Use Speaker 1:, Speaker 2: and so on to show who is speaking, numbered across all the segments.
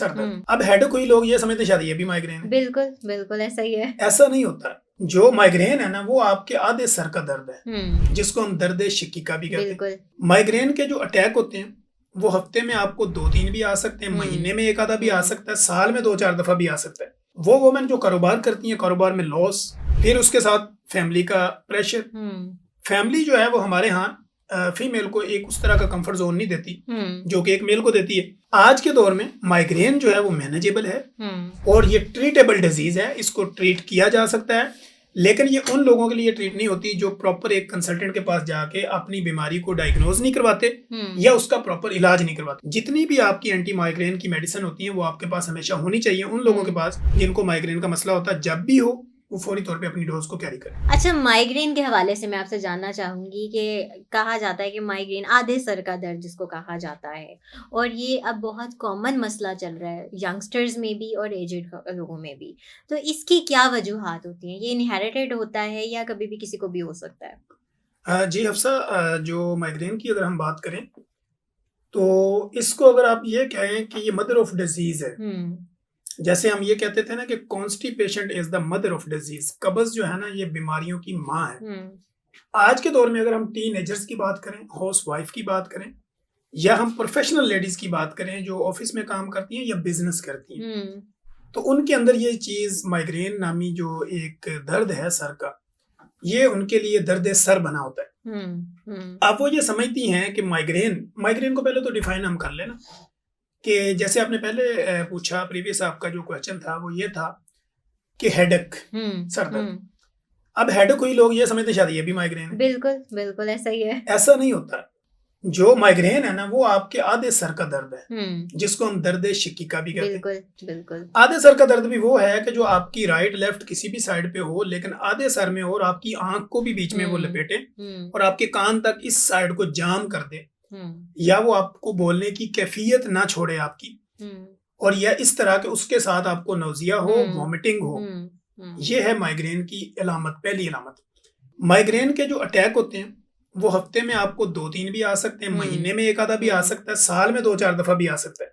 Speaker 1: Sir दर्द। अब headache हुई लोग ये समझते शायद ये भी माइग्रेन है।
Speaker 2: बिल्कुल बिल्कुल ऐसा ही है।
Speaker 1: ऐसा नहीं होता। जो माइग्रेन है ना वो आपके आधे सर का दर्द है, जिसको हम दर्द शिकिका भी कहते हैं। माइग्रेन के जो अटैक होते हैं वो हफ्ते में आपको 2-3 भी आ सकते हैं, महीने में एक आधा भी आ सकता है, साल में 2-4 दफा भी आ सकता है। वो वुमेन जो कारोबार करती हैं, कारोबार में लॉस, फिर उसके साथ फैमिली का प्रेशर। फैमिली जो है वो हमारे यहाँ फीमेल को एक उस तरह का कंफर्ट जोन नहीं देती जो कि एक मेल को देती है। आज के दौर में माइग्रेन जो है वो मैनेजेबल है और ये ट्रीटेबल डिजीज है, इसको ट्रीट किया जा सकता है, लेकिन ये उन लोगों के लिए ट्रीट नहीं होती जो प्रॉपर एक कंसल्टेंट के पास जाके अपनी बीमारी को डायग्नोज नहीं करवाते या उसका प्रॉपर इलाज नहीं करवाते। जितनी भी आपकी एंटी माइग्रेन की मेडिसिन होती है वो आपके पास हमेशा होनी चाहिए उन लोगों के पास जिनको माइग्रेन का मसला होता है। जब भी हो वो फौरी तौर पे अपनी डोज को कैरी करें।
Speaker 2: अच्छा, माइग्रेन के हवाले से मैं आपसे जानना चाहूंगी कि कहा जाता है कि माइग्रेन आधे सर का दर्द जिसको कहा जाता है, और ये अब बहुत कॉमन मसला चल रहा है यंगस्टर्स में भी और एजेड लोगों में भी। तो इसकी क्या वजूहात होती हैं? ये इनहेरिटेड होता है या कभी भी किसी को भी हो सकता है?
Speaker 1: जी हफ्सा, जो माइग्रेन की अगर हम बात करें तो इसको अगर आप ये कहें कि ये मदर ऑफ डिजीज है, जैसे हम ये कहते थे ना कि constipation is the mother of disease, कब्ज जो है ना ये बीमारियों की माँ है। आज के दौर में अगर हम टीनेजर्स की बात करें, हाउस वाइफ की बात करें, या हम प्रोफेशनल लेडीज की बात करें जो ऑफिस में काम करती हैं या बिजनेस करती हैं, तो उनके अंदर ये चीज माइग्रेन नामी जो एक दर्द है सर का, ये उनके लिए दर्द सर बना होता है। अब वो ये समझती हैं कि माइग्रेन को पहले तो डिफाइन हम कर लेना कि जैसे आपने पहले पूछा, प्रीवियस आपका जो क्वेश्चन था वो ये था कि हेडेक, सर दर्द। अब हेडेक हुई लोग ये समझते शायद ये भी माइग्रेन है।
Speaker 2: बिल्कुल बिल्कुल ऐसा ही है।
Speaker 1: ऐसा नहीं होता। जो माइग्रेन है ना वो आपके आधे सर का दर्द है, जिसको हम दर्द शिकिका भी कहते हैं।
Speaker 2: बिल्कुल बिल्कुल।
Speaker 1: आधे सर का दर्द भी वो है कि जो आपकी राइट लेफ्ट किसी भी साइड पे हो, लेकिन आधे सर में हो और आपकी आंख को भी बीच में वो लपेटे और आपके कान तक इस साइड को जाम कर दे, या वो आपको बोलने की कैफियत ना छोड़े आपकी, और या इस तरह के उसके साथ आपको नौजिया हो, वॉमिटिंग हो, ये है माइग्रेन की अलामत, पहली अलामत। माइग्रेन के जो अटैक होते हैं वो हफ्ते में आपको 2-3 भी आ सकते हैं, महीने में एक आधा भी आ सकता है, साल में 2-4 दफा भी आ सकता है।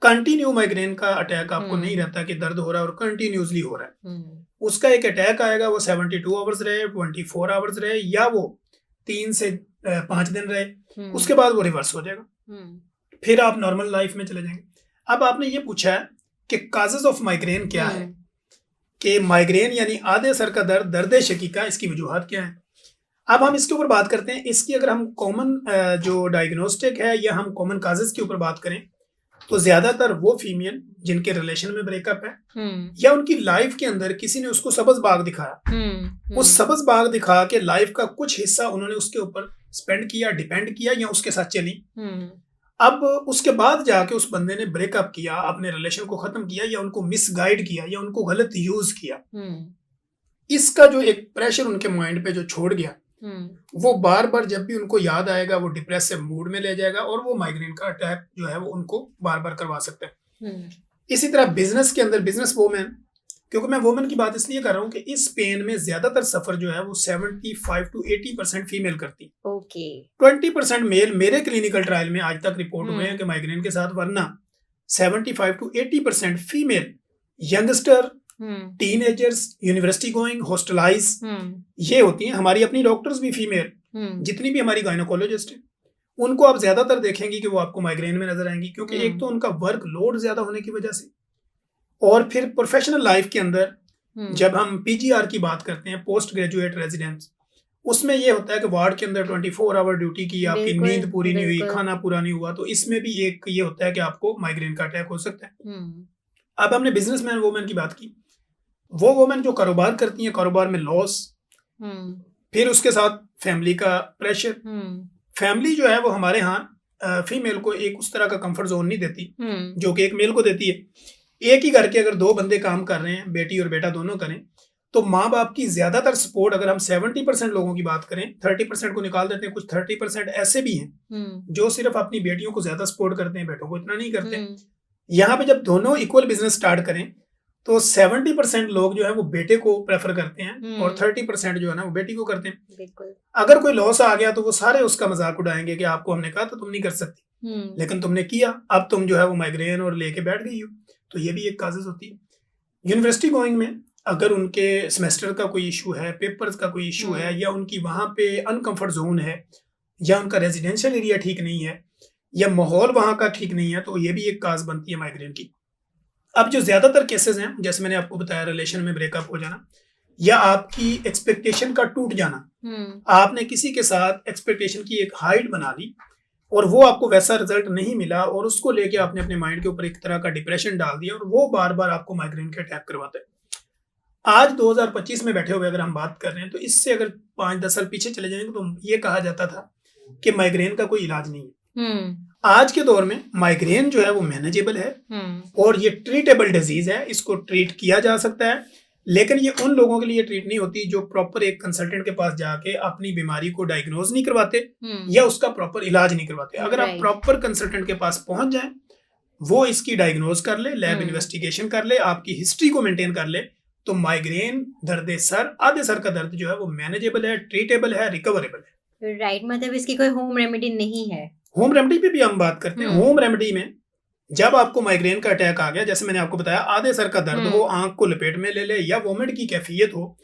Speaker 1: कंटिन्यू माइग्रेन का अटैक आपको नहीं रहता कि दर्द हो रहा है और कंटिन्यूसली हो रहा है। उसका एक अटैक आएगा, वो 72 आवर्स रहे, 24 आवर्स रहे, या वो 3 से 5 दिन रहे, उसके बाद वो रिवर्स हो जाएगा, फिर आप नॉर्मल लाइफ में चले जाएंगे। अब आपने ये पूछा है कि काजेस ऑफ माइग्रेन क्या है, कि माइग्रेन यानी आधे सर का दर्द, दर्द शकीका, इसकी वजूहात क्या है। अब हम इसके ऊपर बात करते हैं। इसकी अगर हम कॉमन जो डायग्नोस्टिक है या हम कॉमन काजेस के ऊपर बात करें तो ज्यादातर वो फीमेल जिनके रिलेशन में ब्रेकअप है या उनकी लाइफ के अंदर किसी ने उसको सब्ज बाग दिखाया, उस सब्ज बाग दिखा के लाइफ का कुछ हिस्सा उन्होंने उसके ऊपर स्पेंड किया, डिपेंड किया, या उसके साथ चली। अब उसके बाद जाके उस बंदे ने ब्रेकअप किया, अपने रिलेशन को खत्म किया, या उनको मिसगाइड किया, या उनको गलत यूज किया, इसका जो एक प्रेशर उनके माइंड पे जो छोड़ गया, वो बार बार जब भी उनको याद आएगा वो डिप्रेसिव मूड में ले जाएगा और वो माइग्रेन का अटैक जो है वो उनको बार बार करवा सकता है। इसी तरह बिजनेस के अंदर बिजनेस वोमेन, क्योंकि मैं वोमेन की बात इसलिए कर रहा हूँ कि इस पेन में ज्यादातर सफर जो है वो 75 to 80% फीमेल करती है। 20% मेल मेरे क्लिनिकल ट्रायल में आज तक रिपोर्ट हुए हैं कि माइग्रेन के साथ, वरना 75 to 80% female, youngster, teenagers, university going, hostelise, ये होती हैं। हमारी अपनी डॉक्टर्स भी फीमेल, जितनी भी हमारी गायनोकोलॉजिस्ट हैं, उनको आप ज्यादातर देखेंगे कि वो आपको माइग्रेन में नजर आएंगी, क्योंकि एक तो उनका वर्क लोड ज्यादा होने की वजह से, और फिर प्रोफेशनल लाइफ के अंदर जब हम पीजीआर की बात करते हैं, पोस्ट ग्रेजुएट रेजिडेंस, उसमें ये होता है कि वार्ड के अंदर 24 आवर ड्यूटी की, आपकी नींद पूरी नहीं हुई, खाना पूरा नहीं हुआ, तो इसमें भी एक ये होता है कि आपको माइग्रेन का अटैक हो सकता है। अब हमने बिजनेसमैन वोमेन की बात की, वो वोमेन जो कारोबार करती हैं, कारोबार में लॉस, फिर उसके साथ फैमिली का प्रेशर। फैमिली जो है वो हमारे यहाँ फीमेल को एक उस तरह का कंफर्ट जोन नहीं देती जो कि एक मेल को देती है। एक ही घर के अगर 2 बंदे काम कर रहे हैं, बेटी और बेटा दोनों करें, तो माँ बाप की ज्यादातर सपोर्ट, अगर हम 70% लोगों की बात करें, 30% को निकाल देते हैं, कुछ 30% ऐसे भी हैं जो सिर्फ अपनी बेटियों को ज्यादा सपोर्ट करते हैं, बेटों को इतना नहीं करते। यहाँ पे जब दोनों इक्वल बिजनेस स्टार्ट करें तो 70% लोग जो है वो बेटे को प्रेफर करते हैं और 30%
Speaker 2: हम्म
Speaker 1: जो है ना वो बेटी को करते हैं।
Speaker 2: बिल्कुल
Speaker 1: अगर कोई लॉस आ गया तो वो सारे उसका मजाक उड़ाएंगे कि आपको हमने कहा तो तुम नहीं कर सकती, लेकिन तुमने किया, अब तुम जो है वो माइग्रेन और लेके बैठ गई हो। तो ये भी एक काजेज होती है। यूनिवर्सिटी गोइंग में अगर उनके सेमेस्टर का कोई इशू है, पेपर्स का कोई इशू है,
Speaker 2: हम्म
Speaker 1: या उनकी वहाँ पे अनकंफर्ट जोन है, या उनका रेजिडेंशियल एरिया ठीक नहीं है, या माहौल वहाँ का ठीक नहीं है, तो ये भी एक काज बनती है माइग्रेन की। अब जो ज्यादातर केसेस हैं, जैसे मैंने आपको बताया, रिलेशन में ब्रेकअप हो जाना या आपकी एक्सपेक्टेशन का टूट जाना, आपने किसी के साथ एक्सपेक्टेशन की एक हाइट बना ली और वो आपको वैसा रिजल्ट नहीं मिला और उसको लेके आपने अपने माइंड के ऊपर एक तरह का डिप्रेशन डाल दिया और वो बार बार आपको माइग्रेन के अटैक करवाते हैं। आज 2025 में बैठे हुए अगर हम बात कर रहे हैं, तो इससे अगर 5-10 साल पीछे चले जाएंगे तो ये कहा जाता था कि माइग्रेन का कोई इलाज नहीं है। आज के दौर में माइग्रेन जो है वो मैनेजेबल है और ये ट्रीटेबल डिजीज है, इसको ट्रीट किया जा सकता है। लेकिन ये उन लोगों के लिए ट्रीट नहीं होती जो प्रॉपर एक कंसल्टेंट के पास जाके अपनी बीमारी को डायग्नोज नहीं करवाते या उसका प्रॉपर इलाज नहीं करवाते। अगर आप प्रॉपर कंसल्टेंट के पास पहुंच जाएं, वो इसकी डायग्नोज कर ले, लैब इन्वेस्टिगेशन कर ले, आपकी हिस्ट्री को मेंटेन कर ले, तो माइग्रेन, दर्द सर, आधे सर का दर्द जो है वो मैनेजेबल है, ट्रीटेबल है, रिकवरेबल है।
Speaker 2: राइट, मतलब इसकी कोई होम रेमेडी नहीं है।
Speaker 1: होम रेमेडी पे भी हम बात करते हैं। होम रेमेडी में जब आपको माइग्रेन का अटैक आ गया, जैसे मैंने आपको बताया, आधे सर का दर्द हो, आंख को लपेट में ले ले या वोमिट की कैफियत हो,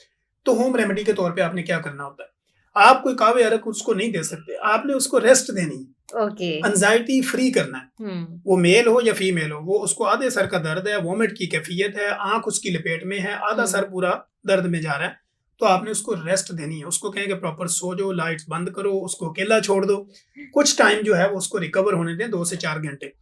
Speaker 1: तो होम रेमेडी के तौर पे आपने क्या करना होता है, आप कोई कावे अरक उसको नहीं दे सकते, आपने उसको रेस्ट देनी है।
Speaker 2: ओके,
Speaker 1: एंजाइटी फ्री करना है। वो मेल हो या फीमेल हो, वो उसको आधे सर का दर्द है, वोमिट की कैफियत है, आंख उसकी लपेट में है, आधा सर पूरा दर्द में जा रहा है, तो आपने उसको रेस्ट देनी है। उसको कहेंगे प्रॉपर सो जाओ, लाइट्स बंद करो, उसको अकेला छोड़ दो, कुछ टाइम जो है वो उसको रिकवर होने दें, 2 से 4 घंटे।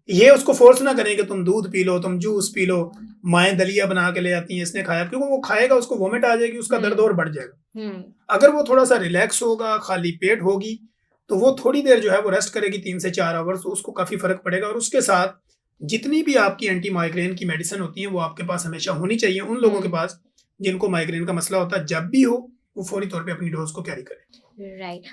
Speaker 1: ये उसको फोर्स ना करें कि तुम दूध पी लो, तुम जूस पी लो, माएँ दलिया बना के ले आती हैं, इसने खाया, क्योंकि वो खाएगा उसको वोमिट आ जाएगी, उसका दर्द और बढ़ जाएगा। अगर वो थोड़ा सा रिलैक्स होगा, खाली पेट होगी, तो वो थोड़ी देर जो है वो रेस्ट करेगी, 3 से 4 आवर्स, तो उसको काफी फर्क पड़ेगा। और उसके साथ जितनी भी आपकी एंटी माइग्रेन की मेडिसिन होती है वो आपके पास हमेशा होनी चाहिए उन लोगों के पास जिनको माइग्रेन का मसला होता है। जब भी हो वो फौरी तौर पे अपनी डोज को कैरी करें।
Speaker 2: राइट।